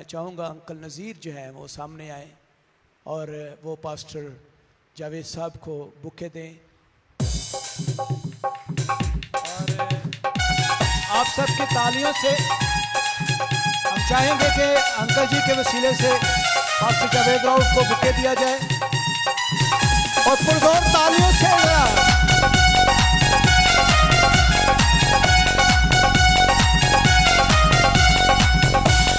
चाहूँगा अंकल नज़ीर जो है वो सामने आए और वो पास्टर जावेद साहब को बुके दें। और आप सबकी तालियों से हम चाहेंगे कि अंकल जी के वसीले से पास्टर जावेद राउफ को बुके दिया जाए और पुरजोर तालियों से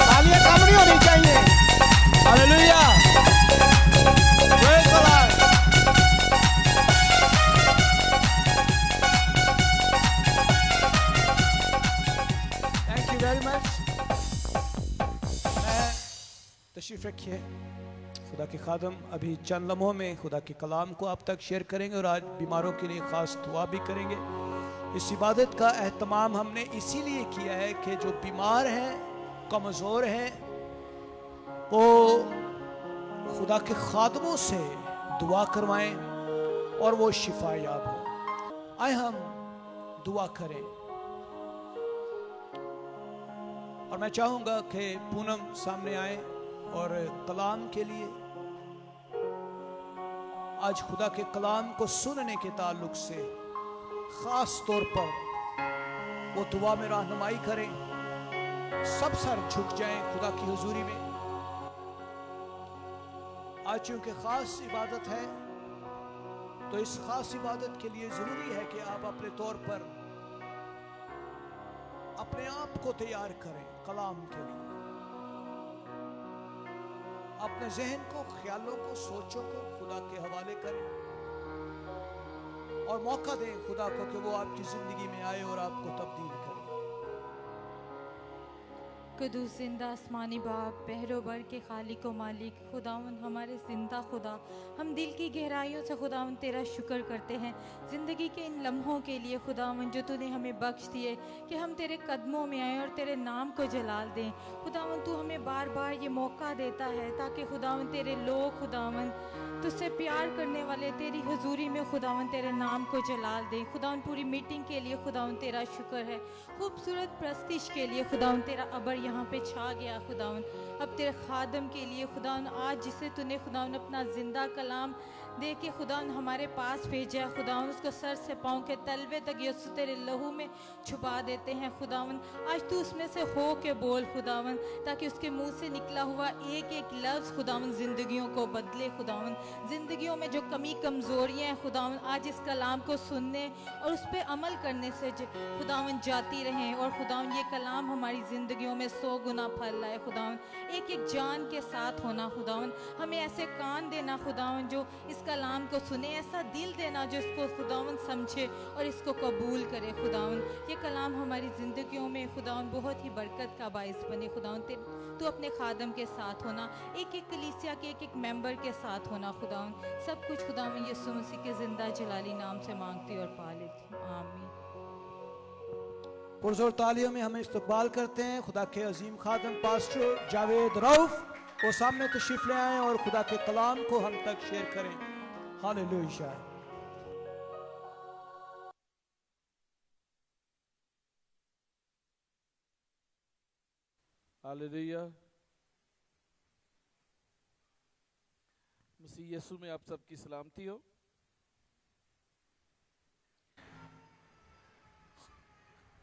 तालियां कम नहीं होनी चाहिए। Hallelujah, praise the Lord. Thank you very much. तशरीफ़ रखिए। खुदा के खादम अभी चंद लम्हों में खुदा के कलाम को आप तक शेयर करेंगे और आज बीमारों के लिए ख़ास दुआ भी करेंगे। इस इबादत का एहतमाम हमने इसीलिए किया है कि जो बीमार हैं, कमज़ोर हैं, वो खुदा के खादमों से दुआ करवाएं और वो शिफा याब हो। आए हम दुआ करें। और मैं चाहूँगा कि पूनम सामने आए और कलाम के लिए आज खुदा के कलाम को सुनने के ताल्लुक से ख़ास तौर पर वो दुआ में रहनुमाई करें। सब सर झुक जाएं खुदा की हुजूरी में। आज चूंकि ख़ास इबादत है तो इस ख़ास इबादत के लिए ज़रूरी है कि आप अपने तौर पर अपने आप को तैयार करें कलाम के लिए। अपने जहन को, ख्यालों को, सोचों को खुदा के हवाले करें और मौका दें खुदा को कि वो आपकी जिंदगी में आए और आपको तब्दील करे। कुदूस जिंदा आसमानी बाप, बहरोबर के खालिक व मालिक, खुदावन हमारे जिंदा खुदा, हम दिल की गहराइयों से खुदावन तेरा शुक्र करते हैं ज़िंदगी के इन लम्हों के लिए खुदावन जो तूने हमें बख्श दिए कि हम तेरे कदमों में आएँ और तेरे नाम को जलाल दें। खुदावन तू हमें बार बार ये मौका देता है ताकि खुदावन तेरे लोग खुदावन तुझसे प्यार करने वाले तेरी हुजूरी में खुदावन तेरे नाम को जलाल दें। खुदावन पूरी मीटिंग के लिए खुदावन तेरा शुक्र है। खूबसूरत प्रस्तिश के लिए खुदावन तेरा अबर यहाँ पे छा गया। खुदावन अब तेरे खादम के लिए खुदावन आज जिसे तूने खुदावन अपना ज़िंदा कलाम दे के खुदावन हमारे पास भेजा, खुदावन उसको सर से पाँव के तलवे तक यीशु तेरे लहू में छुपा देते हैं। खुदावन आज तू उसमें से हो के बोल खुदावन, ताकि उसके मुंह से निकला हुआ एक एक लफ्ज़ खुदावन ज़िंदगियों को बदले। खुदावन ज़िंदगियों में जो कमी कमज़ोरियाँ हैं खुदावन आज इस कलाम को सुनने और उस पर अमल करने से खुदावन जाती रहें और खुदावन ये कलाम हमारी ज़िंदगियों में 100 गुना फल लाए। खुदावन एक एक जान के साथ होना, खुदावन हमें ऐसे कान देना खुदावन जो इस कलाम को सुने, ऐसा दिल देना जो इसको खुदावन समझे और इसको कबूल करे। खुदावन ये कलाम हमारी ज़िंदगियों में खुदावन बहुत ही बरकत का बाइस बने। खुदावन तू अपने खादम के साथ होना, एक एक कलीसिया के एक एक मेंबर के साथ होना। खुदावन सब कुछ खुदावन यीशु मसीह के ज़िंदा जलाली नाम से मांगती और पा लेती। आमीन। पुरजोर तालियों में हमें इस्तकबाल करते हैं खुदा के अजीम खादम पास्टर जावेद राउफ। वो सामने तशरीफ ले आए और खुदा के कलाम को हम तक शेयर करें। हालेलुया। हालेलुया। मसीह यीशु में आप सबकी सलामती हो।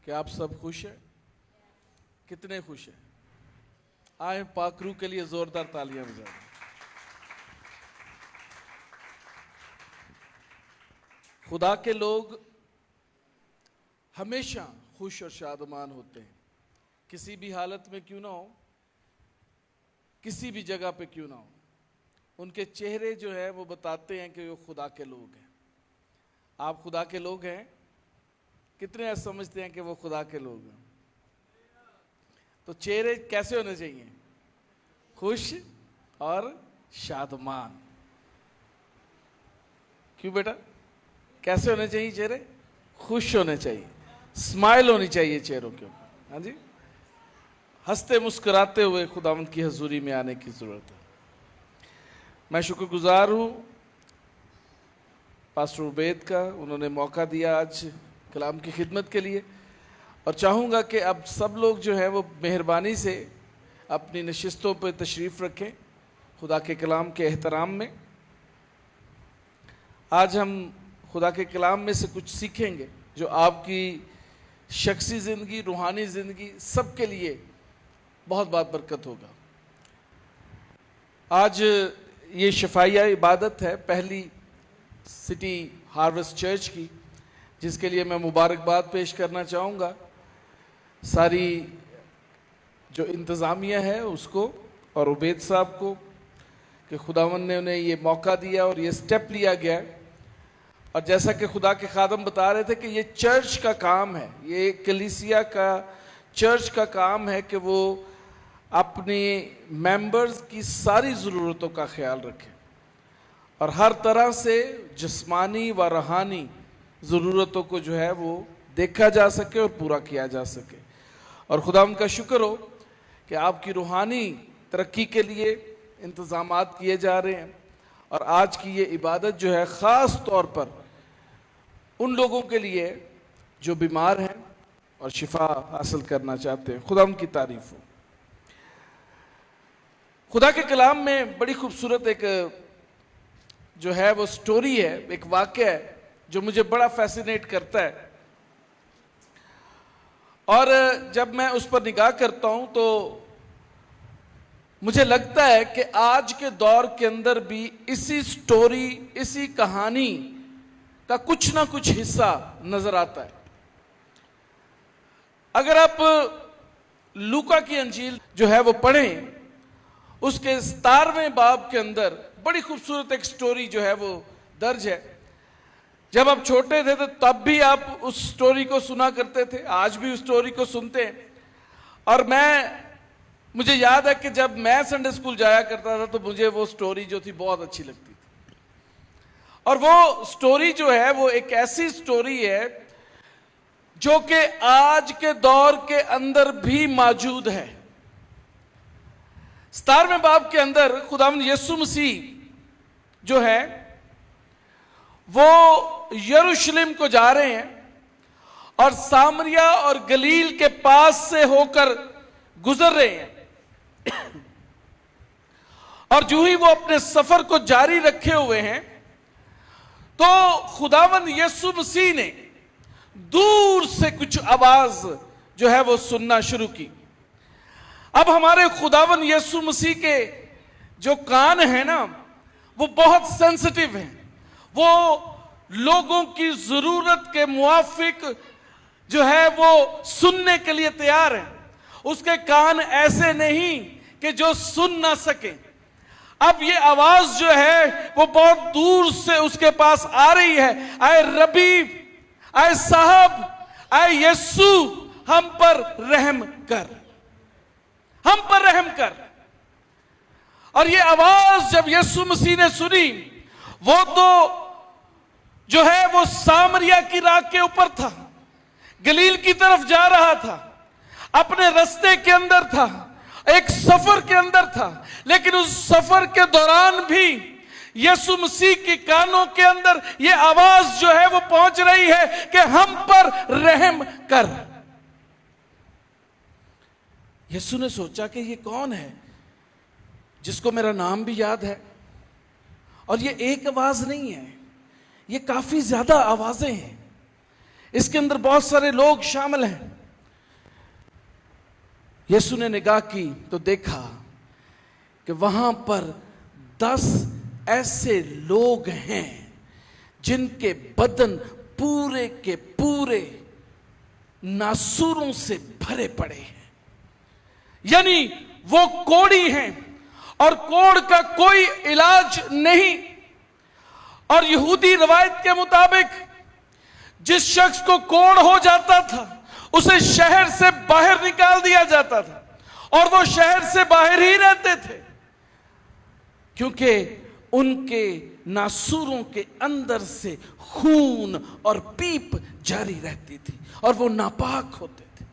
क्या आप सब खुश हैं? कितने खुश हैं? आए पाकरू के लिए जोरदार तालियां बजाएं। खुदा के लोग हमेशा खुश और शादमान होते हैं, किसी भी हालत में क्यों ना हो, किसी भी जगह पे क्यों ना हो। उनके चेहरे जो है वो बताते हैं कि वो खुदा के लोग हैं। आप खुदा के लोग हैं? कितने ऐसे समझते हैं कि वो खुदा के लोग हैं? तो चेहरे कैसे होने चाहिए? खुश और शादमान। क्यों बेटा? कैसे होने चाहिए चेहरे? खुश होने चाहिए, स्माइल होनी चाहिए चेहरों के ऊपर। हाँ जी, हंसते मुस्कुराते हुए खुदावंद की हजूरी में आने की जरूरत है। मैं शुक्रगुजार हूँ पास्टर उबैद का, उन्होंने मौका दिया आज कलाम की खिदमत के लिए। और चाहूँगा कि अब सब लोग जो है वो मेहरबानी से अपनी नशिस्तों पर तशरीफ़ रखें खुदा के कलाम के एहतराम में। आज हम खुदा के कलाम में से कुछ सीखेंगे जो आपकी शख्सी ज़िंदगी, रूहानी ज़िंदगी, सब के लिए बहुत बरकत होगा। आज ये शफाइया इबादत है पहली सिटी हार्वेस्ट चर्च की, जिसके लिए मैं मुबारकबाद पेश करना चाहूँगा सारी जो इंतज़ामिया है उसको और उबैद साहब को कि खुदावंद ने उन्हें ये मौका दिया और ये स्टेप लिया गया है। और जैसा कि खुदा के खादम बता रहे थे कि ये चर्च का काम है, ये कलीसिया का, चर्च का काम है कि वो अपने मेंबर्स की सारी ज़रूरतों का ख्याल रखें और हर तरह से जिस्मानी व रूहानी ज़रूरतों को जो है वो देखा जा सके और पूरा किया जा सके। और खुदा उनका शुक्र हो कि आपकी रूहानी तरक्की के लिए इंतज़ामात किए जा रहे हैं। और आज की ये इबादत जो है ख़ास तौर पर उन लोगों के लिए जो बीमार हैं और शिफा हासिल करना चाहते हैं। खुदा उनकी तारीफ हो। खुदा के कलाम में बड़ी खूबसूरत एक जो है वो स्टोरी है, एक वाक़या है जो मुझे बड़ा फैसिनेट करता है। और जब मैं उस पर निगाह करता हूं तो मुझे लगता है कि आज के दौर के अंदर भी इसी स्टोरी, इसी कहानी का कुछ ना कुछ हिस्सा नजर आता है। अगर आप लूका की अंजील जो है वो पढ़ें, उसके 17वें बाब के अंदर बड़ी खूबसूरत एक स्टोरी जो है वो दर्ज है। जब आप छोटे थे तो तब भी आप उस स्टोरी को सुना करते थे, आज भी उस स्टोरी को सुनते हैं। और मुझे याद है कि जब मैं संडे स्कूल जाया करता था तो मुझे वो स्टोरी जो थी बहुत अच्छी लगती थी। और वो स्टोरी जो है वो एक ऐसी स्टोरी है जो कि आज के दौर के अंदर भी मौजूद है। 17वें बाब के अंदर खुदावंद यीशु मसीह जो है वो यरूशलेम को जा रहे हैं और सामरिया और गलील के पास से होकर गुजर रहे हैं। और जो ही वो अपने सफर को जारी रखे हुए हैं तो खुदावंद यीशु मसीह ने दूर से कुछ आवाज जो है वो सुनना शुरू की। अब हमारे खुदावंद यीशु मसीह के जो कान है ना वो बहुत सेंसिटिव हैं, वो लोगों की जरूरत के मुआफिक जो है वो सुनने के लिए तैयार है। उसके कान ऐसे नहीं कि जो सुन ना सके। अब ये आवाज जो है वो बहुत दूर से उसके पास आ रही है, आए रबी, आए साहब, आए यीशु, हम पर रहम कर, हम पर रहम कर। और ये आवाज जब यीशु मसीह ने सुनी, वो तो जो है वो सामरिया की राह के ऊपर था, गलील की तरफ जा रहा था, अपने रास्ते के अंदर था, एक सफर के अंदर था। लेकिन उस सफर के दौरान भी यीशु मसीह के कानों के अंदर ये आवाज जो है वो पहुंच रही है कि हम पर रहम कर। यीशु ने सोचा कि ये कौन है जिसको मेरा नाम भी याद है। और ये एक आवाज नहीं है, ये काफी ज्यादा आवाजें हैं, इसके अंदर बहुत सारे लोग शामिल हैं। यीशु ने निगाह की तो देखा कि वहां पर 10 ऐसे लोग हैं जिनके बदन पूरे के पूरे नासूरों से भरे पड़े हैं। यानी वो कोढ़ी हैं और कोढ़ का कोई इलाज नहीं। और यहूदी रवायत के मुताबिक जिस शख्स को कोढ़ हो जाता था उसे शहर से बाहर निकाल दिया जाता था और वो शहर से बाहर ही रहते थे, क्योंकि उनके नासूरों के अंदर से खून और पीप जारी रहती थी और वो नापाक होते थे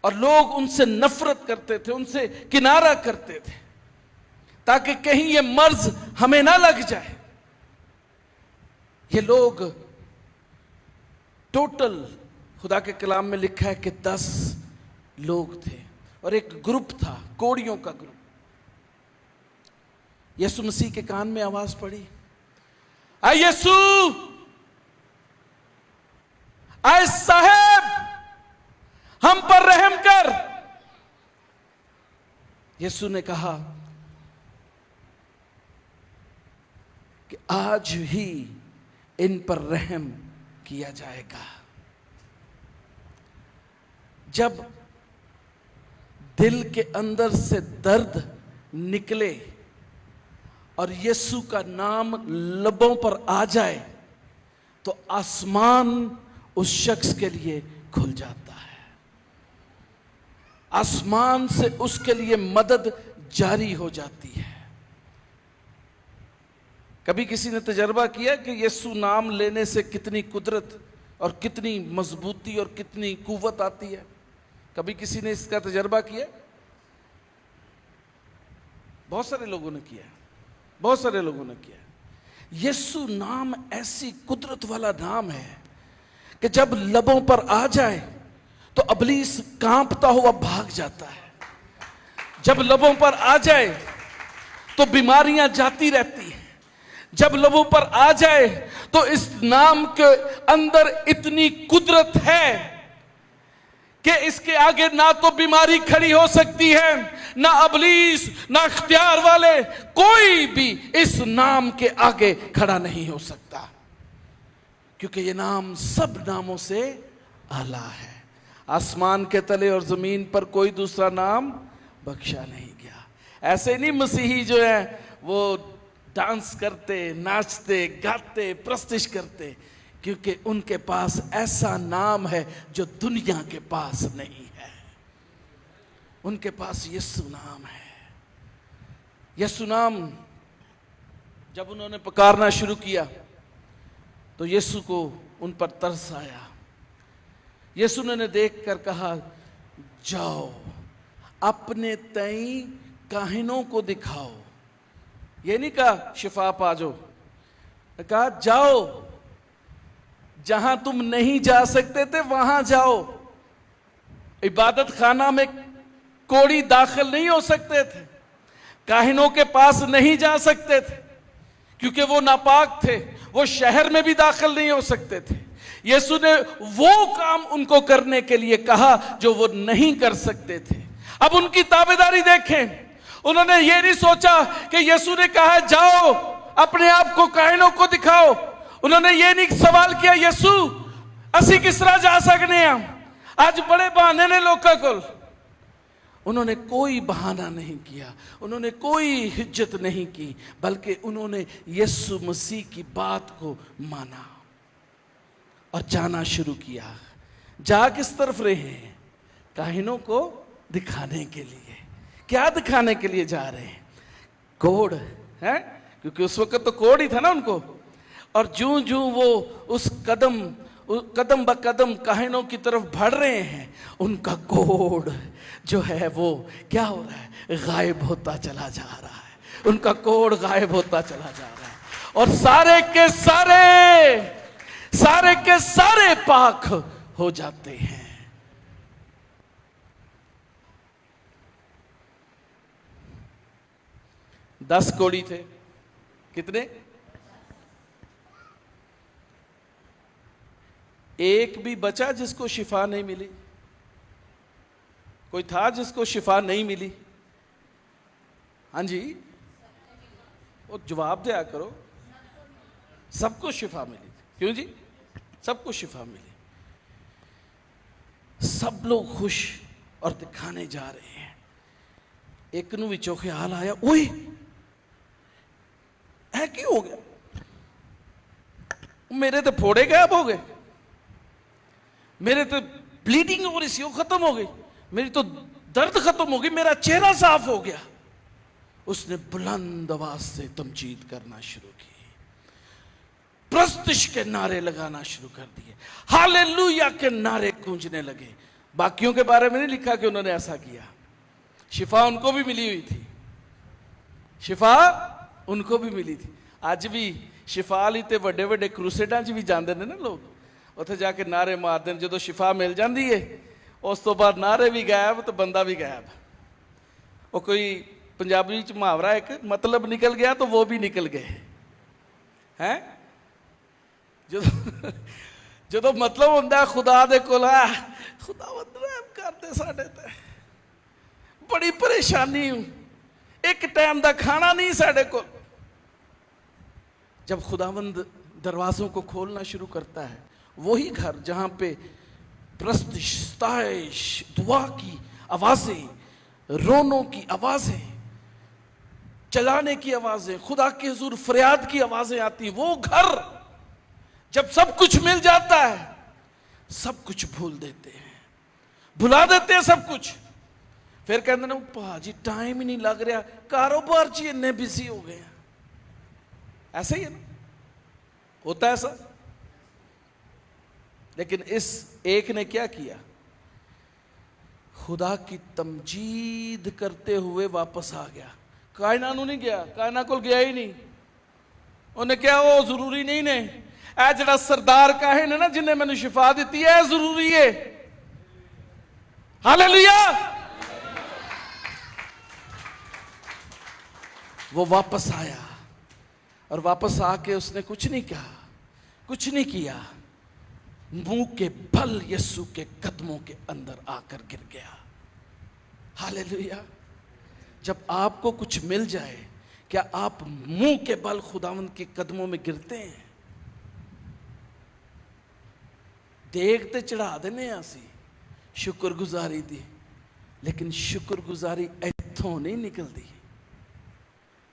और लोग उनसे नफरत करते थे, उनसे किनारा करते थे ताकि कहीं ये मर्ज हमें ना लग जाए। ये लोग टोटल खुदा के कलाम में लिखा है कि 10 लोग थे। और एक ग्रुप था, कोड़ियों का ग्रुप। यीशु मसीह के कान में आवाज पड़ी, आए यीशु, आए साहेब, हम पर रहम कर। यीशु ने कहा कि आज ही इन पर रहम किया जाएगा। जब दिल के अंदर से दर्द निकले और यीशु का नाम लबों पर आ जाए तो आसमान उस शख्स के लिए खुल जाता है। आसमान से उसके लिए मदद जारी हो जाती है। कभी किसी ने तजर्बा किया कि यीशु नाम लेने से कितनी कुदरत और कितनी मजबूती और कितनी कुव्वत आती है? कभी किसी ने इसका तजर्बा किया? बहुत सारे लोगों ने किया, बहुत सारे लोगों ने किया। यीशु नाम ऐसी कुदरत वाला नाम है कि जब लबों पर आ जाए तो इब्लीस कांपता हुआ भाग जाता है। जब लबों पर आ जाए तो बीमारियां जाती रहती हैं। जब लबों पर आ जाए तो इस नाम के अंदर इतनी कुदरत है कि इसके आगे ना तो बीमारी खड़ी हो सकती है, ना इब्लीस, ना इख्तियार वाले, कोई भी इस नाम के आगे खड़ा नहीं हो सकता, क्योंकि ये नाम सब नामों से आला है। आसमान के तले और जमीन पर कोई दूसरा नाम बख्शा नहीं गया। ऐसे नहीं मसीही जो है वो डांस करते, नाचते, गाते, प्रस्तिश करते, क्योंकि उनके पास ऐसा नाम है जो दुनिया के पास नहीं है। उनके पास यीशु नाम है। यीशु नाम जब उन्होंने पुकारना शुरू किया तो यीशु को उन पर तरस आया। यीशु ने देख कर कहा, जाओ अपने तई काहिनों को दिखाओ। ये नहीं कहा शिफा पा जाओ, कहा जाओ, जहां तुम नहीं जा सकते थे वहां जाओ। इबादत खाना में कोड़ी दाखिल नहीं हो सकते थे, काहिनों के पास नहीं जा सकते थे क्योंकि वो नापाक थे, वो शहर में भी दाखिल नहीं हो सकते थे। यीशु ने वो काम उनको करने के लिए कहा जो वो नहीं कर सकते थे। अब उनकी ताबेदारी देखें। उन्होंने ये नहीं सोचा कि यीशु ने कहा जाओ अपने आप को काहिनों को दिखाओ। उन्होंने ये नहीं सवाल किया, यीशु असी किस तरह जा सकने हैं, आज बड़े बहाने ने लोगों को। उन्होंने कोई बहाना नहीं किया, उन्होंने कोई हिज्जत नहीं की, बल्कि उन्होंने यीशु मसीह की बात को माना और जाना शुरू किया। जा किस तरफ रहे हैं? काहिनों को दिखाने के लिए। क्या दिखाने के लिए जा रहे हैं? कोड है, क्योंकि उस वक्त तो कोड ही था ना उनको। और जूं जूं वो उस कदम ब कदम काहिनों की तरफ बढ़ रहे हैं, उनका कोड जो है वो क्या हो रहा है? गायब होता चला जा रहा है। उनका कोड गायब होता चला जा रहा है और सारे के सारे पाक हो जाते हैं। 10 कोड़ी थे। कितने? एक भी बचा जिसको शिफा नहीं मिली? कोई था जिसको शिफा नहीं मिली? हाँ जी, वो जवाब दिया करो। सबको शिफा मिली। क्यों जी? सबको शिफा मिली। सब लोग खुश और दिखाने जा रहे हैं। एक नू विचों ख्याल आया, ओए है की हो गया? मेरे तो फोड़े गायब हो गए, मेरे तो ब्लीडिंग हो रही सी खत्म हो गई, मेरी तो दर्द खत्म हो गई, मेरा चेहरा साफ हो गया। उसने बुलंद आवाज से तमजीद करना शुरू की, प्रस्तिश के नारे लगाना शुरू कर दिए, हालेलुया के नारे गूंजने लगे। बाकियों के बारे में नहीं लिखा कि उन्होंने ऐसा किया। शिफा उनको भी मिली हुई थी, शिफा उनको भी मिली थी। आज भी शिफा ली ते वड्डे वड्डे क्रूसेडां च भी जांदे ने ना लोग, उत्थे जाके नारे मारदे ने। जो शिफा मिल जाती है उस तो बाद नारे भी गायब तो बंदा भी गायब। वो कोई पंजाबी च मुहावरा एक, मतलब निकल गया तो वो भी निकल गए हैं। जो मतलब होंदा खुदा दे कोल, खुदावंद रहम कर दे साडे ते, बड़ी परेशानी हूं, एक टाइम का खाना नहीं साडे को। जब खुदावंद दरवाजों को खोलना शुरू करता है, वही घर जहां पे प्रस्तिश, स्ताइश, दुआ की आवाजें, रोनों की आवाजें, चलाने की आवाजें, खुदा के हुजूर फरियाद की आवाजें आती, वो घर जब सब कुछ मिल जाता है, सब कुछ भूल देते हैं, भुला देते हैं सब कुछ। फिर कहते ना भाजी टाइम ही नहीं लग रहा, कारोबार च इन्ने बिजी हो गए हैं। ऐसा ही है ना, होता है ऐसा। लेकिन इस एक ने क्या किया, खुदा की तमजीद करते हुए वापस आ गया। कायना नहीं गया, कायना को गया ही नहीं। उन्हें क्या, वो जरूरी नहीं ने, ऐ जड़ा सरदार काहे ने ना जिन्हें मैंने शिफा दी है, जरूरी है। हालेलुया। वो वापस आया और वापस आके उसने कुछ नहीं कहा, कुछ नहीं किया, मुंह के बल यीशु के कदमों के अंदर आकर गिर गया। हालेलुया। जब आपको कुछ मिल जाए, क्या आप मुंह के बल खुदावंद के कदमों में गिरते हैं? देख ते चढ़ा देने असी शुक्रगुजारी दी, लेकिन शुक्रगुजारी इथों नहीं निकलती।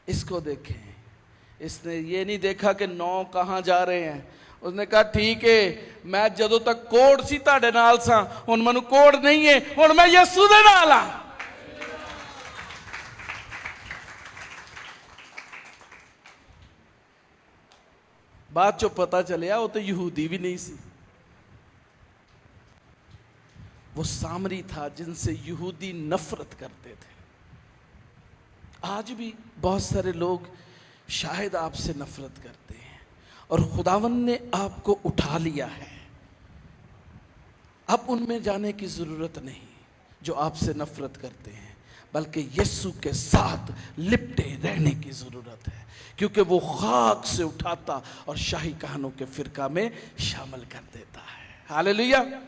इसको देखें, इसने ये नहीं देखा कि 9 कहां जा रहे हैं। उसने कहा ठीक है, मैं जदों तक कोड़ सी तुहाडे नाल सा, हुण मैनूं कोड़ नहीं है, हुण मैं यीशु दे नाल हां। बाद चो पता चलिया वो तो यहूदी भी नहीं सी, वो सामरी था जिनसे यहूदी नफरत करते थे। आज भी बहुत सारे लोग शायद आपसे नफरत करते हैं, और खुदावंद ने आपको उठा लिया है। अब उनमें जाने की जरूरत नहीं जो आपसे नफरत करते हैं, बल्कि यीशु के साथ लिपटे रहने की जरूरत है, क्योंकि वो खाक से उठाता और शाही कहानों के फिरका में शामिल कर देता है। हालेलुया।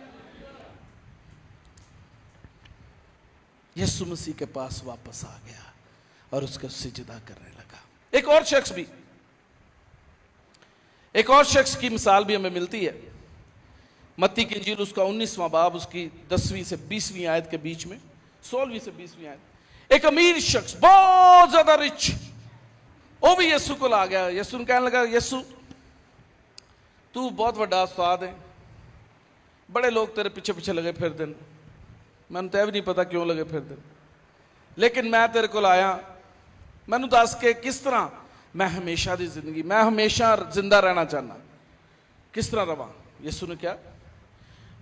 यीशु मसीह के पास वापस आ गया और उसका सिजदा करने लगा। एक और शख्स की मिसाल भी हमें मिलती है। मत्ती की इंजील उसका 19वां बाब, उसकी 10वीं से 20वीं आयत के बीच में, 16वीं से 20वीं आयत। एक अमीर शख्स, बहुत ज्यादा रिच, वो भी यीशु को आ गया। यीशु ने कहने लगा, यीशु तू बहुत बड़ा उस्ताद है, बड़े लोग तेरे पीछे पीछे लगे फिरते हैं, मैंने तो भी नहीं पता क्यों लगे फिरते, लेकिन मैं तेरे को आया, मैनू दस के किस तरह मैं हमेशा दी जिंदगी, मैं हमेशा जिंदा रहना चाहना, किस तरह रवा। यीशु ने क्या,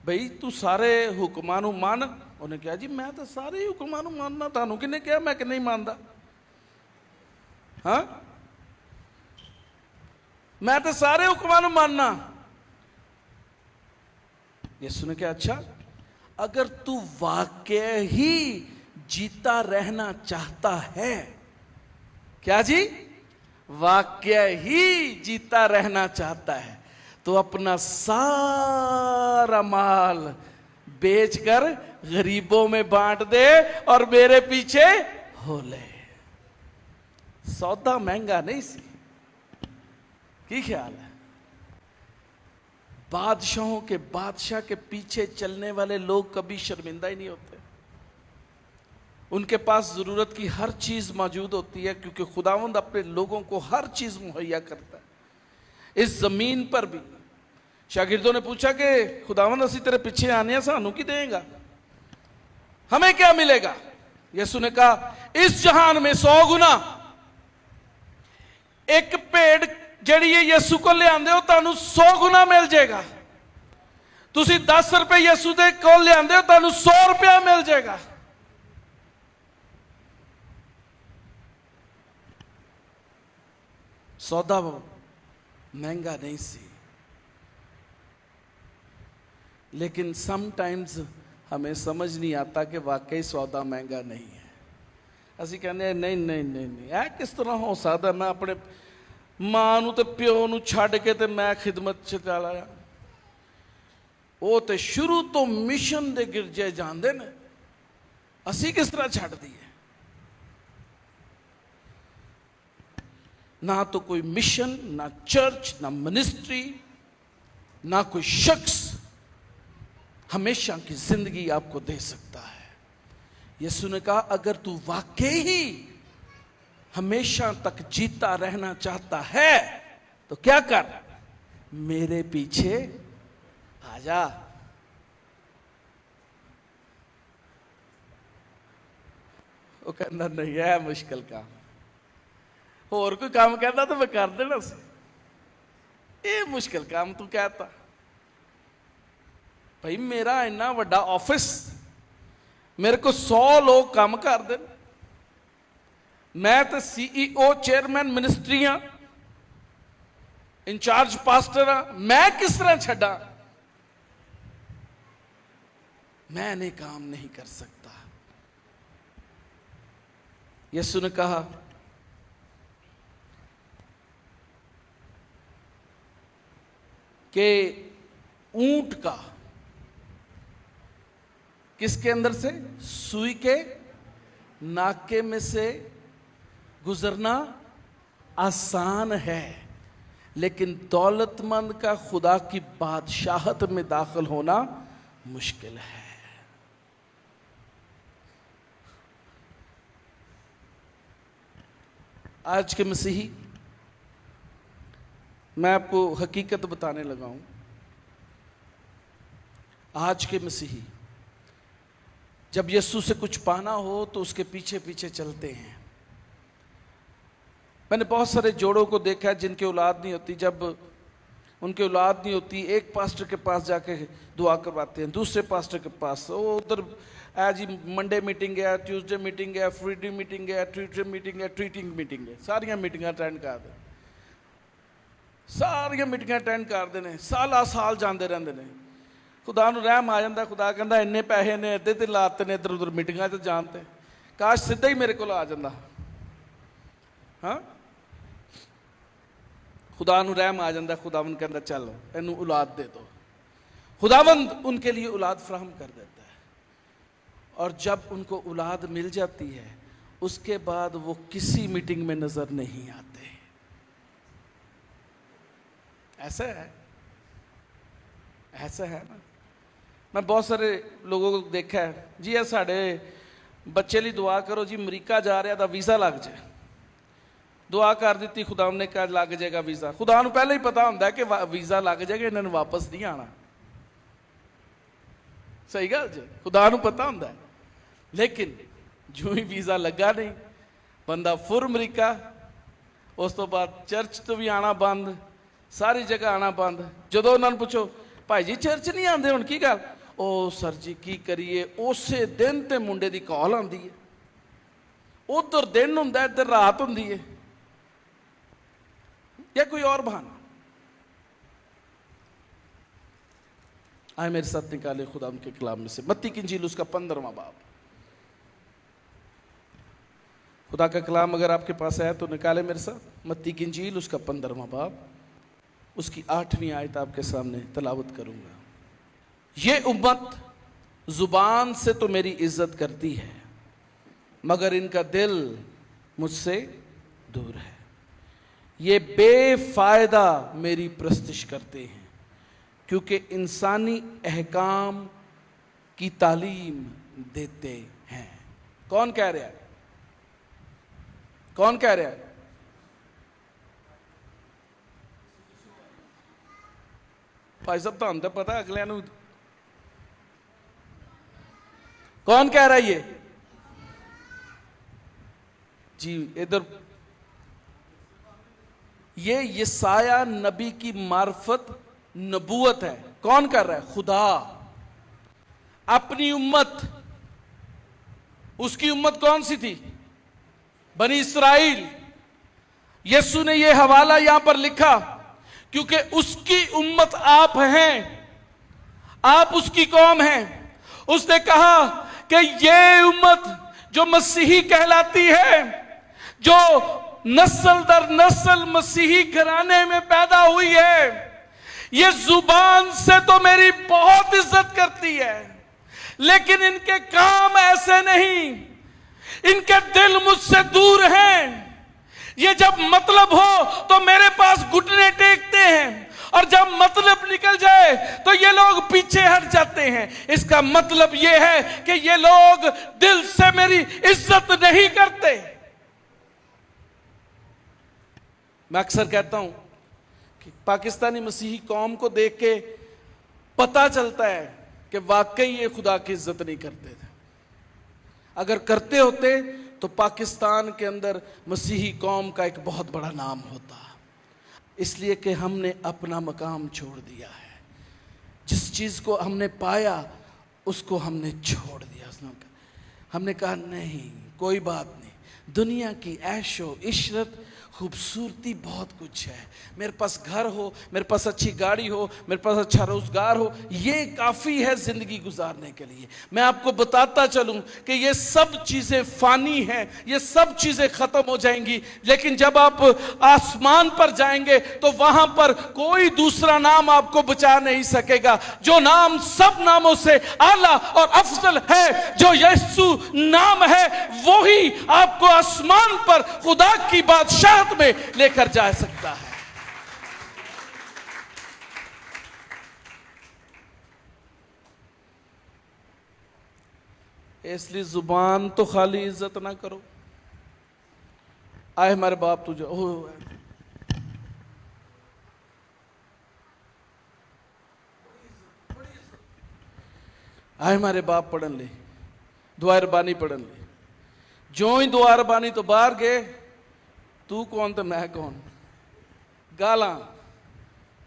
भाई तू सारे हुक्मां नू मान। उन्हें कहा जी मैं तो सारे हुक्मां नू मानना, थानू किन्ने कहा मैं कि नहीं मानदा? हाँ, मैं तो सारे हुक्मां नू मानना। यीशु ने कहा अच्छा, अगर तू वाकई ही जीता रहना चाहता है, क्या जी, वाकई ही जीता रहना चाहता है, तो अपना सारा माल बेचकर गरीबों में बांट दे और मेरे पीछे हो ले। सौदा महंगा नहीं सी, की ख्याल है? बादशाहों के बादशाह के पीछे चलने वाले लोग कभी शर्मिंदा ही नहीं होते। उनके पास जरूरत की हर चीज मौजूद होती है, क्योंकि खुदावंद अपने लोगों को हर चीज मुहैया करता है। इस जमीन पर भी शागिर्दों ने पूछा कि खुदावंद असी तेरे पीछे आने सानू की देगा, हमें क्या मिलेगा? यीशु ने कहा, इस जहान में 100 गुना एक भेड़ जड़ी है यीशु को ले आंदे हो, तानू 100 गुना मिल जाएगा। तुसी 10 रुपए यीशु दे को ले आंदे हो, तानू 100 रुपया मिल जाएगा। सौदा महंगा नहीं सी, लेकिन समटाइम्स हमें समझ नहीं आता कि वाकई सौदा महंगा नहीं है। ਅਸੀਂ ਕਹਿੰਦੇ ਨਹੀਂ ਨਹੀਂ ਨਹੀਂ ਨਹੀਂ ਇਹ ਕਿਸ ਤਰ੍ਹਾਂ ਹੋ ਸਕਦਾ, ਮੈਂ ਆਪਣੇ ਮਾਂ ਨੂੰ ਤੇ ਪਿਓ ਨੂੰ ਛੱਡ ਕੇ ਤੇ ਮੈਂ ਖਿਦਮਤ 'ਚ ਚਲਾ ਆਇਆ। ਉਹ ਤੇ ਸ਼ੁਰੂ ਤੋਂ ਮਿਸ਼ਨ ਦੇ ਗਿਰਜੇ ਜਾਂਦੇ ਨੇ, ਅਸੀਂ ਕਿਸ ਤਰ੍ਹਾਂ ਛੱਡ ਦਈਏ। ना तो कोई मिशन, ना चर्च, ना मिनिस्ट्री, ना कोई शख्स हमेशा की जिंदगी आपको दे सकता है। यीशु ने कहा अगर तू वाकई ही हमेशा तक जीता रहना चाहता है तो क्या कर, मेरे पीछे आ जा। वो कहना नहीं है मुश्किल काम, होर कोई काम कहता तो मैं कर देना सी, ये मुश्किल काम तू कहता। भाई मेरा इन्ना वड्डा ऑफिस, मेरे को 100 लोग काम कर दे, मैं तो CEO चेयरमैन मिनिस्ट्री हाँ, इंचार्ज पास्टर हाँ, मैं किस तरह छड़ा, मैंने काम नहीं कर सकता। यीशु ने कहा कि ऊंट का किसके अंदर से, सुई के नाके में से गुजरना आसान है, लेकिन दौलतमंद का खुदा की बादशाहत में दाखिल होना मुश्किल है। आज के मसीही, मैं आपको हकीकत बताने लगा हूं। आज के मसीही जब यीशु से कुछ पाना हो तो उसके पीछे पीछे चलते हैं। मैंने बहुत सारे जोड़ों को देखा है जिनकी औलाद नहीं होती, जब उनकी औलाद नहीं होती एक पास्टर के पास जाके दुआ करवाते हैं, दूसरे पास्टर के पास, वो उधर जी मंडे मीटिंग है, ट्यूसडे मीटिंग है, फ्राइडे मीटिंग है, ट्यूसडे मीटिंग है, ट्रीटिंग मीटिंग है, सारियां मीटिंगां अटेंड करते, सारियां मीटिंगां अटेंड करते हैं, साला साल जाते रहते हैं। खुदा नूं रहम आ जाता, खुदा कहता इन्ने पैसे ने अद्धे ते लाते ने इधर उधर मीटिंगां ते जानते, काश सीधा ही मेरे को आ जाता। हाँ, खुदा नूं रहम आ जाता, खुदावंद कहता चलो इनू औलाद दे दो, खुदावंद उनके लिए औलाद फराहम कर देता है। और जब उनको औलाद मिल जाती है उसके बाद वो किसी मीटिंग में नजर नहीं आते। ऐसा है, ऐसा है ना। मैं बहुत सारे लोगों को देखा है जी, ये साढ़े बच्चे लिए दुआ करो जी, अमरीका जा रहा था वीज़ा लग जाए, दुआ कर दी, खुदा ने कहा लग जाएगा वीज़ा। खुदा नूं पहले ही पता होंदा है कि वीज़ा लग जाएगा, इन्होंने वापस नहीं आना। सही गल जी, खुदा नूं पता होंदा है। लेकिन जो ही वीज़ा लगा नहीं, बंदा फुर अमरीका, उस तो बाद चर्च तो भी आना बंद, सारी जगह आना बंद। जदों उन्होंने पूछो भाई जी चर्च नहीं आते हुण की गल, ओ सर जी की करिए, उस दिन ते मुंडे की कॉल आती है, उधर दिन हुंदा इधर रात हुंदी है, या कोई और बहाना। आए मेरे साथ निकाले खुदा उनके कलाम में से मत्ती की इंजील उसका 15वां बाब। खुदा का कलाम अगर आपके पास है तो निकाले मेरे साथ मत्ती की इंजील उसका 15वां बाब, उसकी 8वीं आयत आपके सामने तलावत करूंगा। ये उम्मत जुबान से तो मेरी इज्जत करती है मगर इनका दिल मुझसे दूर है। ये बेफायदा मेरी प्रस्तिश करते हैं क्योंकि इंसानी अहकाम की तालीम देते हैं। कौन कह रहा है? कौन कह रहा है? भाई साहब तो तो पता अगले नूं कौन कह रहा है ये जी? इधर ये यसाया नबी की मार्फत नबूवत है। कौन कर रहा है? खुदा। अपनी उम्मत, उसकी उम्मत कौन सी थी? बनी इस्राइल। यीशु ने यह हवाला यहां पर लिखा क्योंकि उसकी उम्मत आप हैं, आप उसकी कौम हैं। उसने कहा कि ये उम्मत जो मसीही कहलाती है, जो नस्ल दर नस्ल मसीही घराने में पैदा हुई है, ये जुबान से तो मेरी बहुत इज्जत करती है, लेकिन इनके काम ऐसे नहीं, इनके दिल मुझसे दूर हैं। ये जब मतलब हो तो मेरे पास घुटने टेकते हैं, और जब मतलब निकल जाए तो ये लोग पीछे हट जाते हैं। इसका मतलब ये है कि ये लोग दिल से मेरी इज्जत नहीं करते। मैं अक्सर कहता हूं कि पाकिस्तानी मसीही कौम को देख के पता चलता है कि वाकई ये खुदा की इज्जत नहीं करते थे। अगर करते होते तो पाकिस्तान के अंदर मसीही कौम का एक बहुत बड़ा नाम होता, इसलिए कि हमने अपना मकाम छोड़ दिया है। जिस चीज़ को हमने पाया उसको हमने छोड़ दिया। हमने कहा नहीं, कोई बात नहीं, दुनिया की ऐशो इशरत खूबसूरती बहुत कुछ है, मेरे पास घर हो, मेरे पास अच्छी गाड़ी हो, मेरे पास अच्छा रोजगार हो, ये काफ़ी है ज़िंदगी गुजारने के लिए। मैं आपको बताता चलूं कि ये सब चीज़ें फ़ानी हैं, ये सब चीज़ें ख़त्म हो जाएंगी, लेकिन जब आप आसमान पर जाएंगे तो वहाँ पर कोई दूसरा नाम आपको बचा नहीं सकेगा। जो नाम सब नामों से आला और अफजल है, जो यीशु नाम है, वही आपको आसमान पर खुदा की बादशाह में लेकर जा सकता है। इसलिए जुबान तो खाली इज्जत ना करो। आए हमारे बाप तुझे आए हमारे बाप पढ़न ले, दुआर बानी पढ़न ले। जो ही दुआर बानी तो बाहर गए, तू कौन तो मैं कौन, गाला,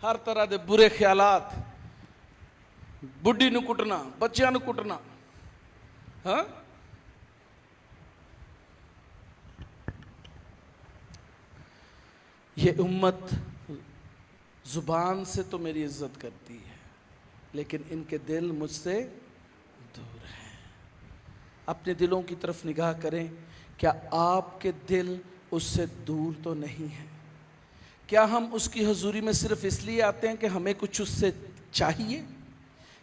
हर तरह के बुरे ख्यालात, बुढ़ी नू कुटना, बच्चियां नू कुटना। हाँ, ये उम्मत जुबान से तो मेरी इज्जत करती है, लेकिन इनके दिल मुझसे दूर हैं। अपने दिलों की तरफ निगाह करें, क्या आपके दिल उससे दूर तो नहीं है? क्या हम उसकी हजूरी में सिर्फ इसलिए आते हैं कि हमें कुछ उससे चाहिए,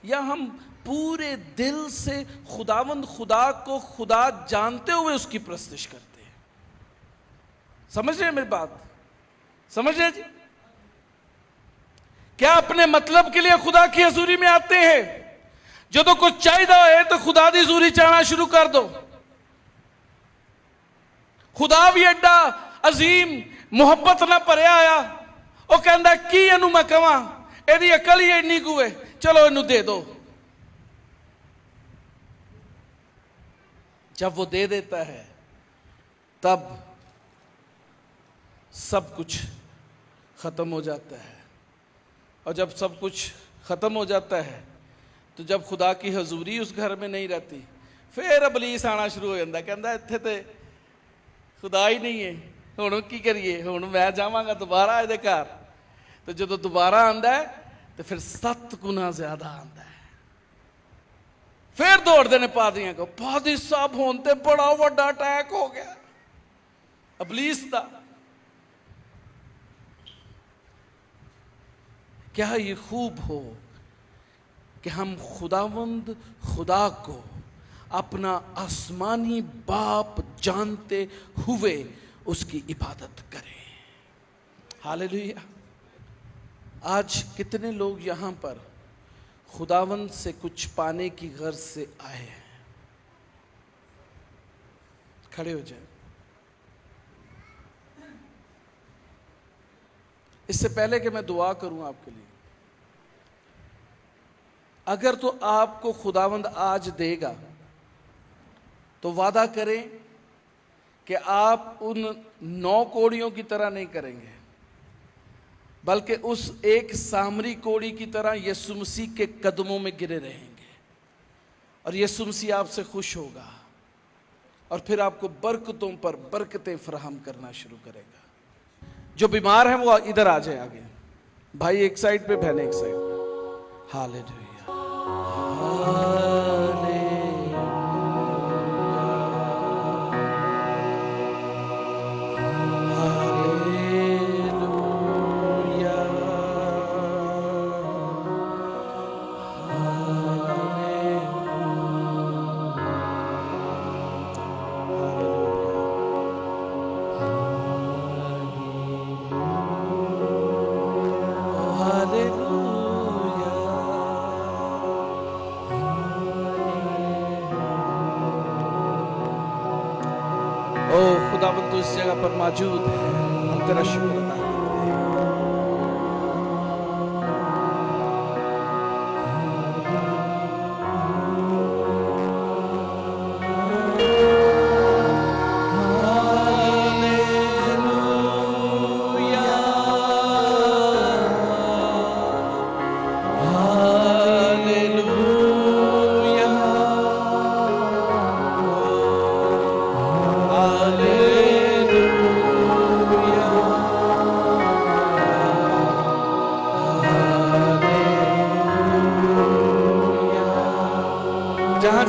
या हम पूरे दिल से खुदावंद खुदा को खुदा जानते हुए उसकी प्रस्तुति करते हैं? समझ रहे हैं मेरी बात? समझ रहे जी? क्या अपने मतलब के लिए खुदा की हजूरी में आते हैं? जो तो कुछ चाहिए है तो खुदा दी हजूरी चाहना शुरू कर दो। खुदा भी एडा अजीम मुहब्बत ना भरिया आया, वो कहता की इनू मैं कवा, एदी अकल ही इन्नी कु है, चलो इनू दे दो। जब वो दे देता है तब सब कुछ खत्म हो जाता है, और जब सब कुछ खत्म हो जाता है तो जब खुदा की हजूरी उस घर में नहीं रहती, फिर अबलीस आना शुरू हो जाता, कहता इत्थे ते खुदा ही नहीं है, हुण की करिए, हुण मैं जावांगा दोबारा इहदे घर। तो जो दोबारा आंदा है तो फिर 7 गुना ज्यादा आंदा है। फिर दौड़ते ने पादरियां को, पादरी साहब होण ते बड़ा वड्डा अटैक हो गया अबलीस दा। क्या ये खूब हो कि हम खुदावंद खुदा को अपना आसमानी बाप जानते हुए उसकी इबादत करें। हालेलुया। आज कितने लोग यहां पर खुदावंद से कुछ पाने की गर्ज से आए हैं? खड़े हो जाए। इससे पहले कि मैं दुआ करूं आपके लिए, अगर तो आपको खुदावंद आज देगा तो वादा करें कि आप उन 9 कोड़ियों की तरह नहीं करेंगे, बल्कि उस एक सामरी कोड़ी की तरह यीशु मसीह के कदमों में गिरे रहेंगे, और यीशु मसीह आपसे खुश होगा और फिर आपको बरकतों पर बरकतें फराहम करना शुरू करेगा। जो बीमार हैं वो इधर आ जाए आगे, भाई एक साइड पे, बहन एक साइड पे। हालेलुया। ओ खुदावंद तू इस जगह पर मौजूद है, हम तेरा शुक्र अदा करते हैं।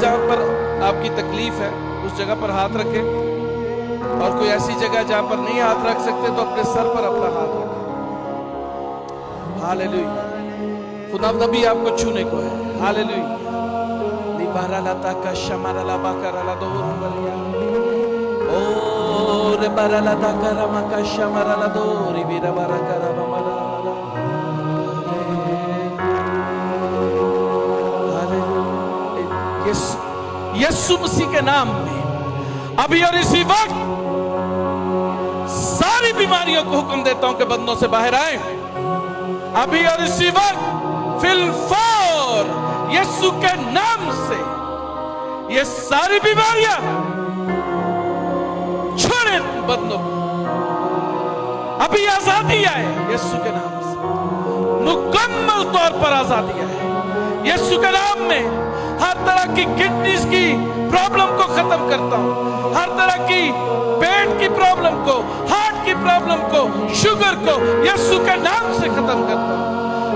जहां पर आपकी तकलीफ है उस जगह पर हाथ रखें, और कोई ऐसी जगह जहां पर नहीं हाथ रख सकते तो अपने सर पर अपना हाथ रखें। हालेलुया, खुदा नबी आपको छूने को है। हालेलुया, लिबारा लता का शमारा लबा करला दो बलिया, ओ रे बारा लता करमा का शमारा ला दो रिबीरा बारा करमा माला। यीशु मसीह के नाम में अभी और इसी वक्त सारी बीमारियों को हुक्म देता हूं कि बंदों से बाहर आए। अभी और इसी वक्त फिलफोर यीशु के नाम से ये सारी बीमारियां छोड़े बंदों को। अभी आजादी आए यीशु के नाम से, मुकम्मल तौर पर आजादी आए यीशु के नाम में। हर तरह की किडनीज की प्रॉब्लम को खत्म करता हूं, हर तरह की पेट की प्रॉब्लम को, हार्ट की प्रॉब्लम को, शुगर को यीशु के नाम से खत्म करता हूं।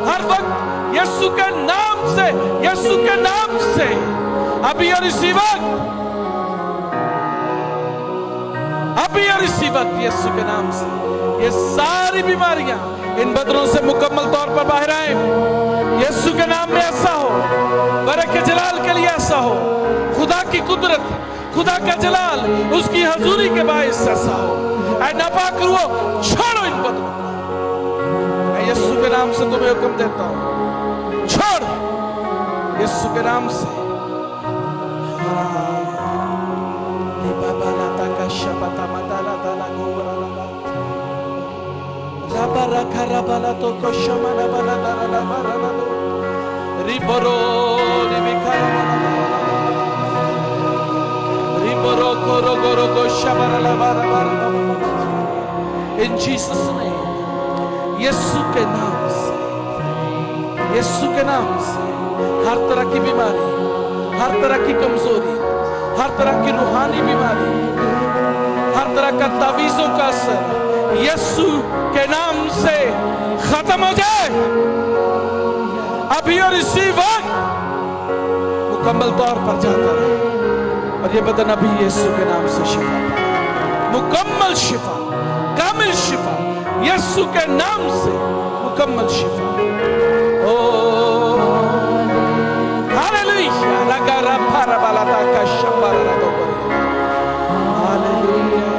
हर वक्त यीशु के नाम से, यीशु के नाम से अभी और इसी वक्त, अभी और इसी वक्त यीशु के नाम से ये सारी बीमारियां इन बदनों से मुकम्मल तौर पर बाहर आए। यीशु के नाम में ऐसा हो, बरकत जलाल के लिए ऐसा हो, खुदा की कुदरत, खुदा का जलाल, उसकी हजूरी के बायस ऐसा हो। ऐ नापाक रूह, छोड़ो इन बदनों को। मैं यीशु के नाम से तुम्हें हुक्म देता हूं, छोड़ यीशु के नाम से। In Jesus' name, यीशु के नाम से, यीशु के नाम से हर तरह की बीमारी, हर तरह की कमजोरी, हर तरह की रूहानी बीमारी, हर तरह का तावीज़ों का असर यीशु के नाम से खत्म हो जाए अभी और इसी वक्त, मुकम्मल तौर पर जाता रहे। और ये बदन अभी यीशु के नाम से शिफा, मुकम्मल शिफा, कामिल शिफा, यीशु के नाम से मुकम्मल शिफा। ओ हालेलुया, लगा रफा रबाला का शंबारा दो, हालेलुया।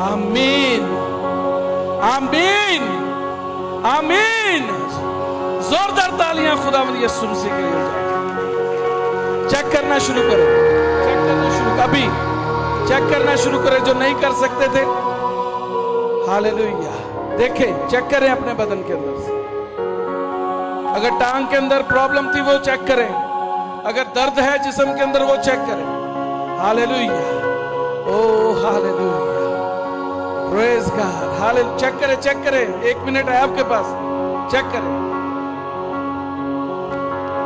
आमीन, आमीन, आमीन। जोरदार तालियां खुदावंद यीशु मसीह के लिए। चेक करना शुरू करो, चेक करना शुरू, अभी चेक करना शुरू करें जो नहीं कर सकते थे। हालेलुया, देखें, चेक करें अपने बदन के अंदर से। अगर टांग के अंदर प्रॉब्लम थी वो चेक करें, अगर दर्द है जिस्म के अंदर वो चेक करें। Hallelujah, oh hallelujah, praise God, hallelujah. Check करें, चेक करें, 1 मिनट है आपके पास, चेक करें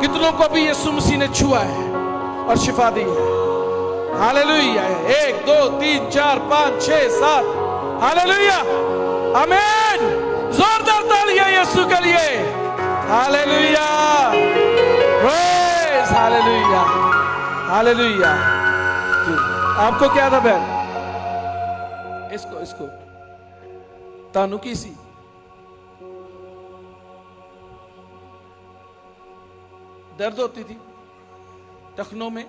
कितनों को भी यीशु मसीह ने छुआ है और शिफा दी है। हालेलुया, 1 2 3 4 5 6 7, हालेलुया, आमीन। जोरदार तालियां यीशु के लिए। Hallelujah, praise, hallelujah, hallelujah. आपको क्या था बहन? इसको तानु की सी दर्द होती थी टखनों में,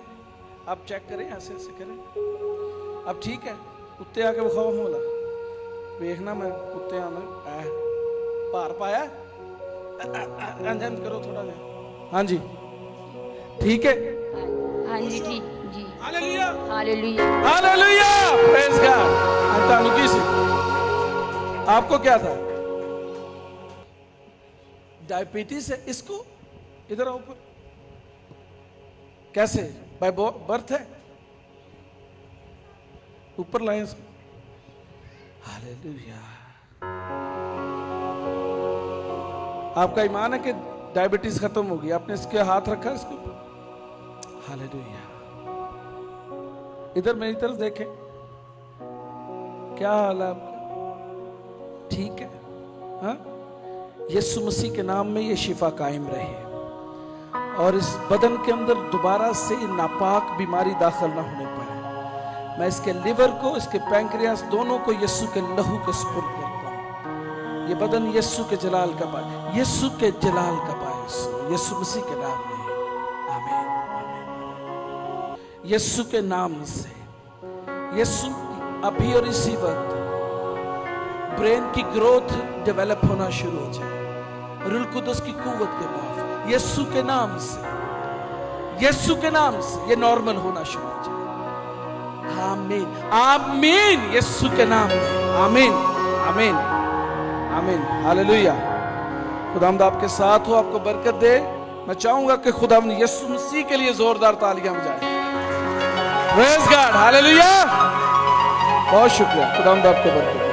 आप चेक करें, ऐसे ऐसे करें, अब ठीक है। उत्ते आके बखाओ होला, देखना मैं कुत्ते आना भार पाया अंजन करो थोड़ा जा। हाँ जी ठीक है। हाँ जी ठीक जी। Hallelujah hallelujah hallelujah praise God. अंतानुकी से आपको क्या था? डायबिटीज है इसको? इधर आओ ऊपर। कैसे बाय बर्थ है? ऊपर लाए इसको। हालेलुया। आपका ईमान है कि डायबिटीज खत्म होगी? आपने इसके हाथ रखा इसके ऊपर। हालेलुया। इधर मेरी तरफ देखें। क्या हाल है आपका? ठीक है? हाँ? यीशु मसीह के नाम में ये शिफा कायम रहे और इस बदन के अंदर दोबारा से नापाक बीमारी दाखिल ना होने पाए। मैं इसके लिवर को, इसके पैंक्रियास दोनों को यीशु के लहू के सुपुर्द करता हूं। ये बदन यीशु के जलाल का पाए, यीशु के जलाल का पाए, यीशु मसीह के नाम में। आमीन आमीन। यीशु के नाम से यीशु अभी और इसी वक्त ब्रेन की ग्रोथ डेवलप होना शुरू हो जाए रूह कुदस की कुव्वत के बाद यीशु के नाम से, यीशु के नाम से ये नॉर्मल होना शुरू हो जाए। आमीन आमीन यीशु के नाम में। आमीन आमीन आमीन। हालेलुया। खुदावंद आपके साथ हो, आपको बरकत दे। मैं चाहूंगा कि खुदावंद यीशु मसीह के लिए जोरदार तालियां बजाएं। Praise God. हालेलुया। बहुत शुक्रिया। खुदावंद आपको बरकत दे।